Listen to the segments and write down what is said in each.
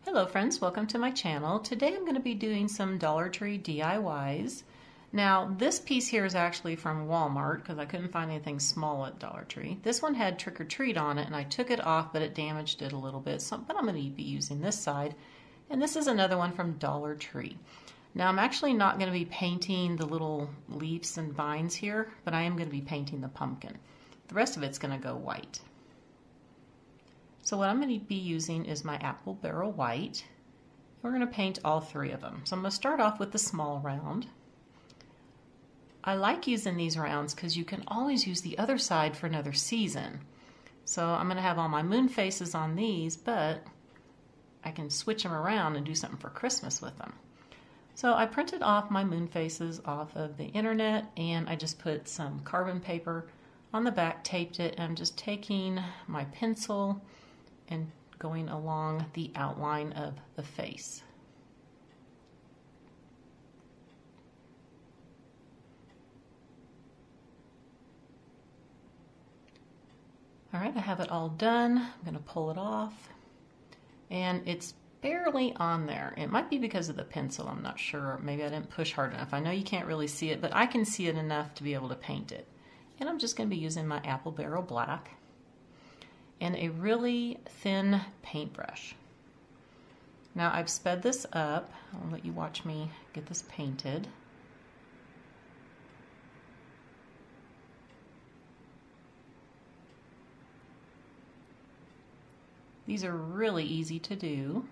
Hello friends, welcome to my channel. Today I'm going to be doing some Dollar Tree DIYs. Now this piece here is actually from Walmart because I couldn't find anything small at Dollar Tree. This one had Trick or Treat on it and I took it off, but it damaged it a little bit, but I'm going to be using this side. And this is another one from Dollar Tree. Now I'm actually not going to be painting the little leaves and vines here, but I am going to be painting the pumpkin. The rest of it's going to go white. So what I'm going to be using is my apple barrel white. We're going to paint all three of them. So I'm going to start off with the small round. I like using these rounds because you can always use the other side for another season. So I'm going to have all my moon faces on these, but I can switch them around and do something for Christmas with them. So I printed off my moon faces off of the internet and I just put some carbon paper on the back, taped it, and I'm just taking my pencil and going along the outline of the face. All right, I have it all done. I'm going to pull it off, and it's barely on there. It might be because of the pencil, I'm not sure. Maybe I didn't push hard enough. I know you can't really see it, but I can see it enough to be able to paint it. And I'm just going to be using my apple barrel black and a really thin paintbrush. Now I've sped this up. I'll let you watch me get this painted. These are really easy to do.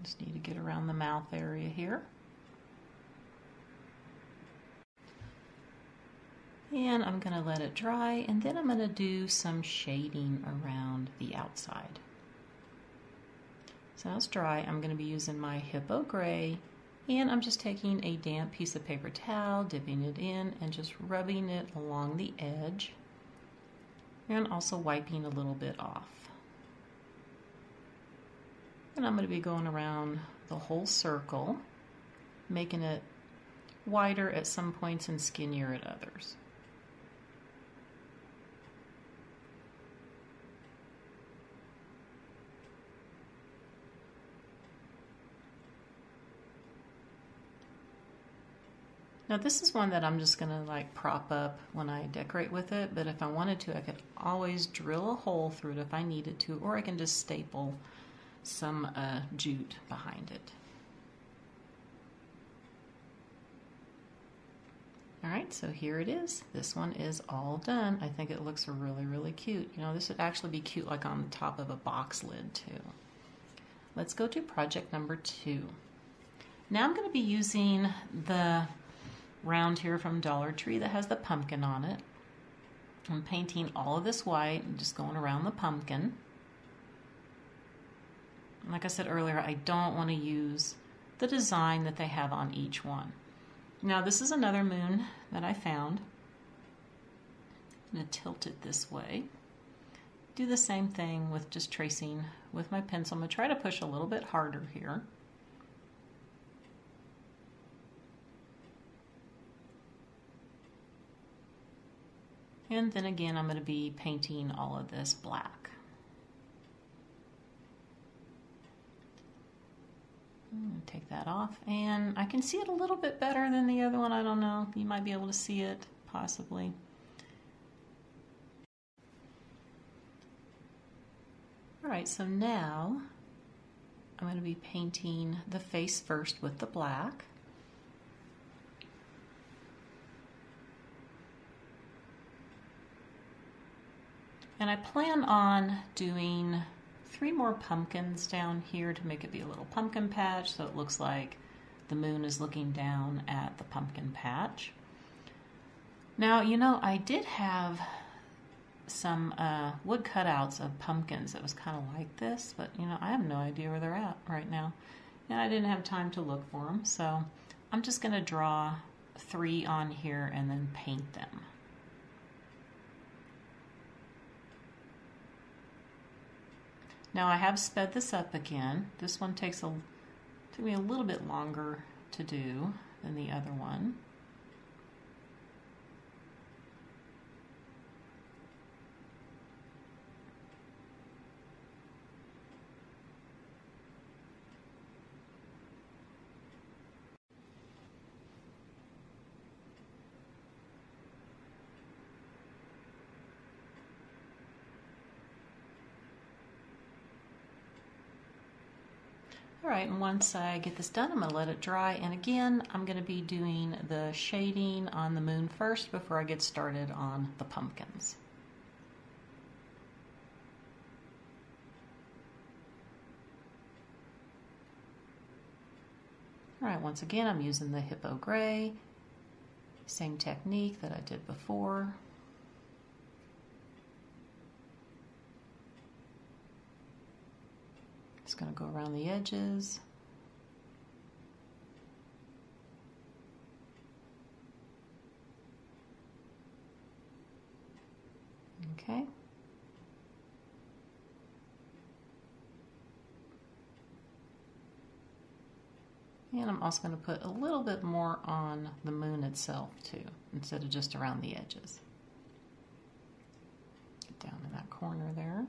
Just need to get around the mouth area here. And I'm going to let it dry, and then I'm going to do some shading around the outside. So now it's dry. I'm going to be using my Hippo Gray, and I'm just taking a damp piece of paper towel, dipping it in, and just rubbing it along the edge, and also wiping a little bit off. And I'm going to be going around the whole circle, making it wider at some points and skinnier at others. Now this is one that I'm just going to like prop up when I decorate with it, but if I wanted to, I could always drill a hole through it if I needed to, or I can just staple some jute behind it. Alright, so here it is. This one is all done. I think it looks really, really cute. You know, this would actually be cute like on the top of a box lid too. Let's go to project number 2. Now I'm going to be using the round here from Dollar Tree that has the pumpkin on it. I'm painting all of this white and just going around the pumpkin. Like I said earlier, I don't want to use the design that they have on each one. Now this is another moon that I found. I'm going to tilt it this way. Do the same thing with just tracing with my pencil. I'm going to try to push a little bit harder here. And then again, I'm going to be painting all of this black. Take that off, and I can see it a little bit better than the other one. I don't know. You might be able to see it, possibly. Alright, so now I'm going to be painting the face first with the black. And I plan on doing 3 more pumpkins down here to make it be a little pumpkin patch, so it looks like the moon is looking down at the pumpkin patch. Now, you know, I did have some wood cutouts of pumpkins that was kind of like this, but you know, I have no idea where they're at right now. And I didn't have time to look for them, so I'm just going to draw 3 on here and then paint them. Now I have sped this up again. This one took me a little bit longer to do than the other one. Alright, and once I get this done, I'm going to let it dry. And again, I'm going to be doing the shading on the moon first before I get started on the pumpkins. Alright, once again, I'm using the Hippo Gray. Same technique that I did before. Just going to go around the edges. Okay. And I'm also going to put a little bit more on the moon itself too, instead of just around the edges. Get down in that corner there.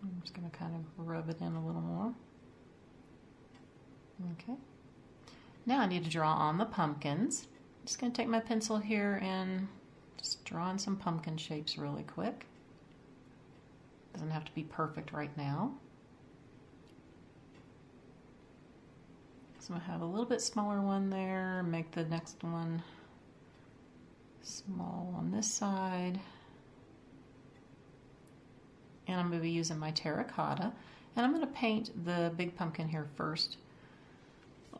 I'm just going to kind of rub it in a little more. Okay. Now I need to draw on the pumpkins. I'm just going to take my pencil here and just draw in some pumpkin shapes really quick. Doesn't have to be perfect right now. So I have a little bit smaller one there. Make the next one small on this side. And I'm going to be using my terracotta, and I'm going to paint the big pumpkin here first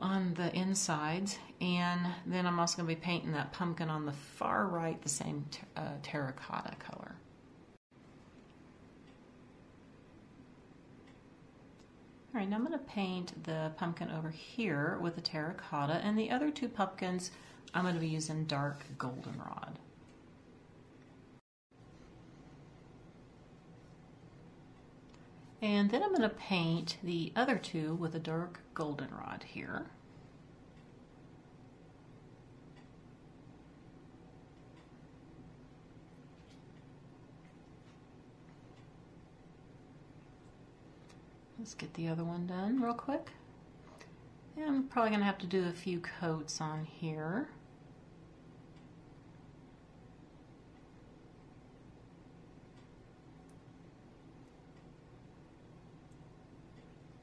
on the insides, and then I'm also going to be painting that pumpkin on the far right the same terracotta color. Alright, now I'm going to paint the pumpkin over here with the terracotta, and the other two pumpkins I'm going to be using dark goldenrod. And then I'm going to paint the other two with a dark goldenrod here. Let's get the other one done real quick. And I'm probably going to have to do a few coats on here.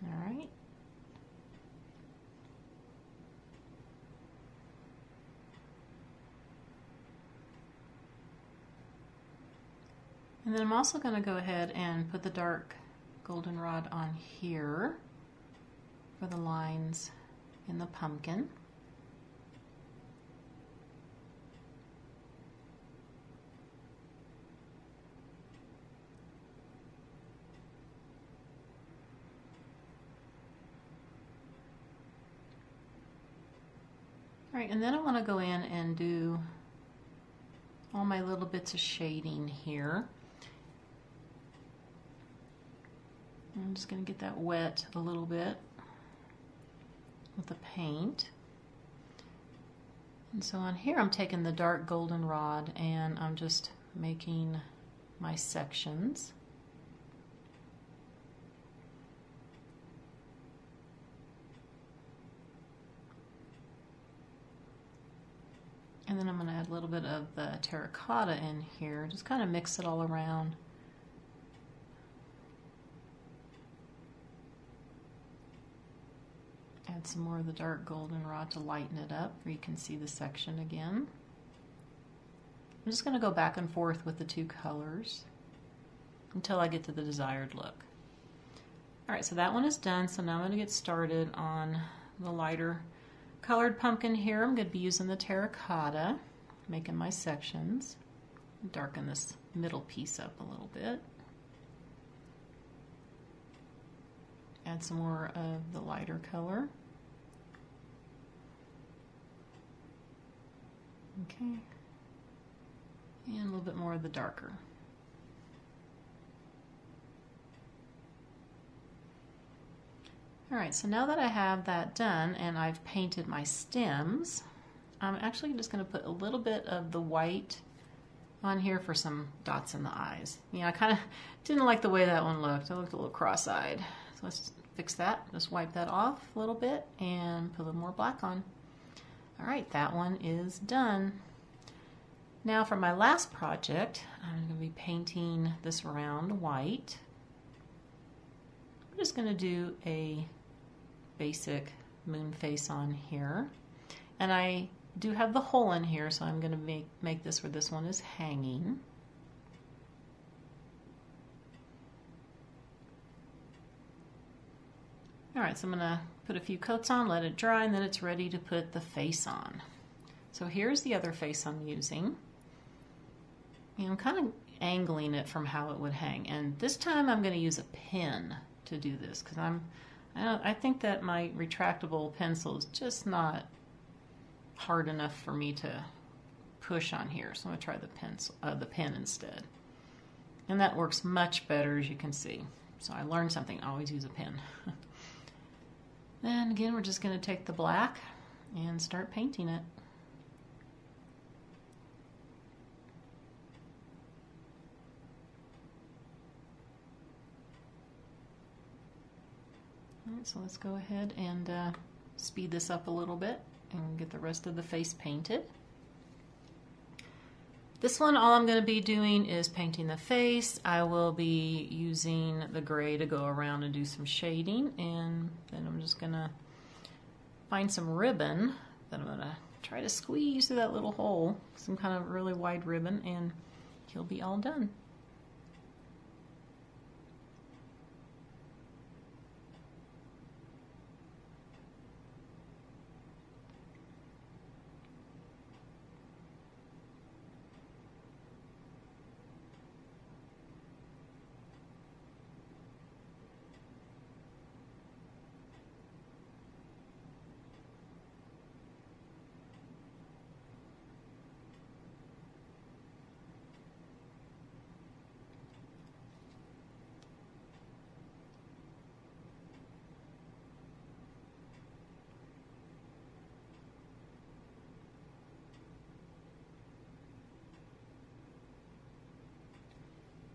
Alright. And then I'm also going to go ahead and put the dark goldenrod on here for the lines in the pumpkin. All right, and then I want to go in and do all my little bits of shading here. I'm just going to get that wet a little bit with the paint. And so on here I'm taking the dark goldenrod and I'm just making my sections. And then I'm going to add a little bit of the terracotta in here, just kind of mix it all around. Add some more of the dark goldenrod to lighten it up where you can see the section again. I'm just going to go back and forth with the two colors until I get to the desired look. Alright, so that one is done, so now I'm going to get started on the lighter colored pumpkin here. I'm going to be using the terracotta, making my sections. Darken this middle piece up a little bit. Add some more of the lighter color. Okay. And a little bit more of the darker. All right, so now that I have that done and I've painted my stems, I'm actually just going to put a little bit of the white on here for some dots in the eyes. You know, I kind of didn't like the way that one looked. It looked a little cross-eyed. So let's fix that. Just wipe that off a little bit and put a little more black on. All right, that one is done. Now for my last project, I'm going to be painting this round white. I'm just going to do a basic moon face on here. And I do have the hole in here, so I'm going to make this where this one is hanging. Alright, so I'm going to put a few coats on, let it dry, and then it's ready to put the face on. So here's the other face I'm using. And I'm kind of angling it from how it would hang. And this time I'm going to use a pen to do this, because I think that my retractable pencil is just not hard enough for me to push on here. So I'm going to try the pen instead. And that works much better, as you can see. So I learned something, always use a pen. Then again, we're just going to take the black and start painting it. Alright, so let's go ahead and speed this up a little bit and get the rest of the face painted. This one, all I'm going to be doing is painting the face. I will be using the gray to go around and do some shading, and then I'm just going to find some ribbon that I'm going to try to squeeze through that little hole, some kind of really wide ribbon, and he'll be all done.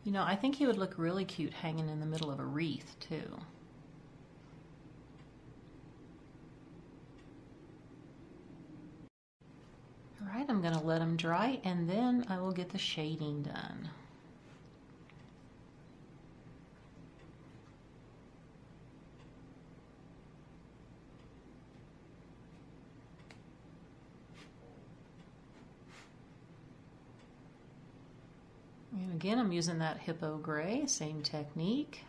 You know, I think he would look really cute hanging in the middle of a wreath, too. All right, I'm going to let him dry, and then I will get the shading done. And again, I'm using that hippo gray, same technique.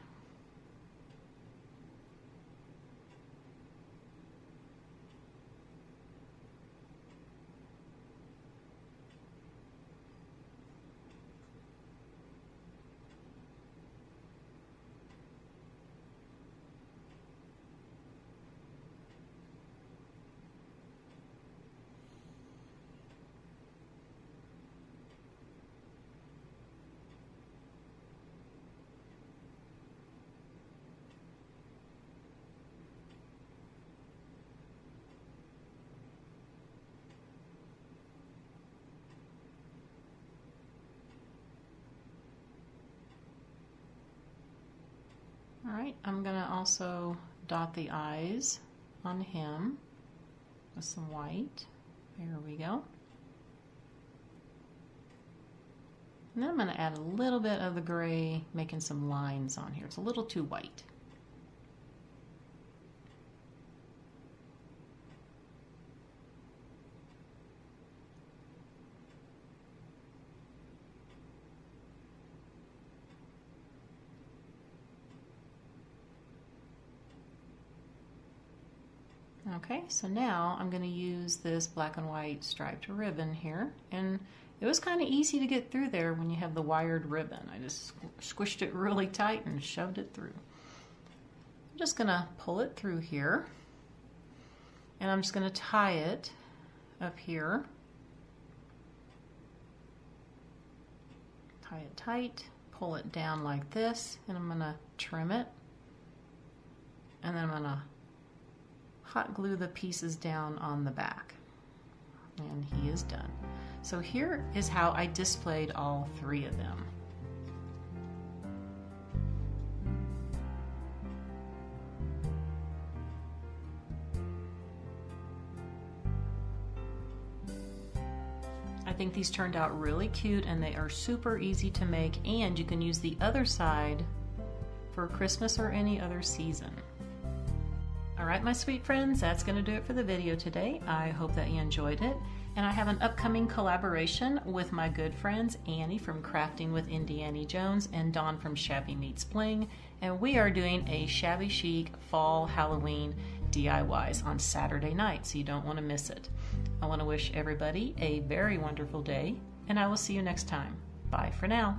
Alright, I'm going to also dot the eyes on him with some white. There we go. And then I'm going to add a little bit of the gray, making some lines on here. It's a little too white. Okay, so now I'm going to use this black and white striped ribbon here, and it was kind of easy to get through there when you have the wired ribbon. I just squished it really tight and shoved it through. I'm just going to pull it through here, and I'm just going to tie it up here. tie it tight, pull it down like this, and I'm gonna trim it. And then I'm gonna hot glue the pieces down on the back. And he is done. So here is how I displayed all three of them. I think these turned out really cute, and they are super easy to make, and you can use the other side for Christmas or any other season. Alright, my sweet friends, that's going to do it for the video today. I hope that you enjoyed it. And I have an upcoming collaboration with my good friends Annie from Crafting with Indie Annie Jones and Dawn from Shabby Meets Bling. And we are doing a shabby chic fall Halloween DIYs on Saturday night, so you don't want to miss it. I want to wish everybody a very wonderful day, and I will see you next time. Bye for now.